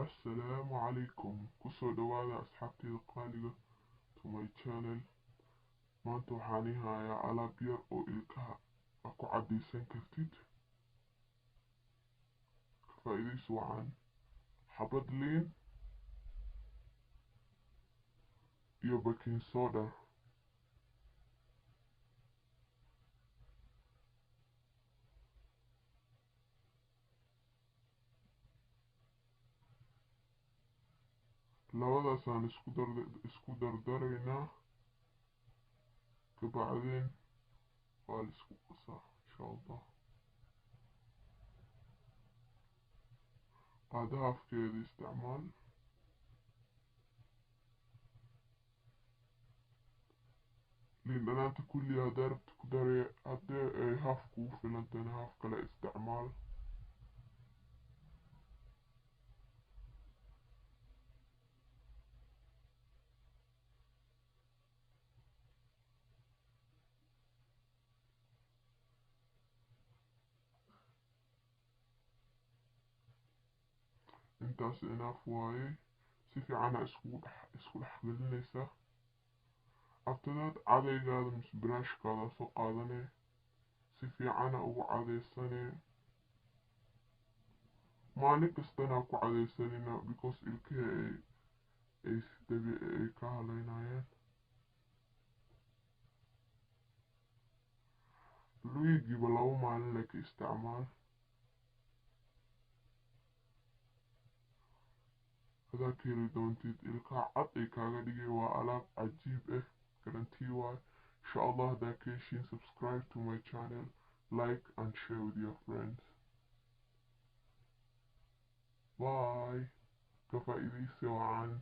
Assalaamu calaykum. Kusoo dhawaada asxaabtayda qaaliga to my channel. Maanta waxaan hayaa alaab yar oo ilkaha ku cadaysan kartid. Ka faa'iidaysi wacan. Xabad liin iyo baking soda. labadaasaan isku dardaraynaa. Kabacdeen waa la isku qasaa insha Allah. Qaado haafkeeda isticmaal. liin dhanaanta kulli haddaad rabto ku daree, haddii ay haaf kugu filantana haaf kale isticmaal. intaas enough waaye. si fiican isku dhex gelinaysaa. After that cadaygaada mise brushkaada soo qaadanee si fiican ugu cadaysanee. maalin kastana ku cadaysanina because ilkaha ay si dabiici ay ka halaynayaan. wiigiiba 2 maalin ka isticmaal. hadaad ka heli doontid ilkaha cad ay kaaga dhigay. waa alaab cajiib ah. guarantee waaye. insha Allah haddaad ka heshiin subscribe to my channel, like and share with your friends. Bye. ka faa'iidaysi wacan.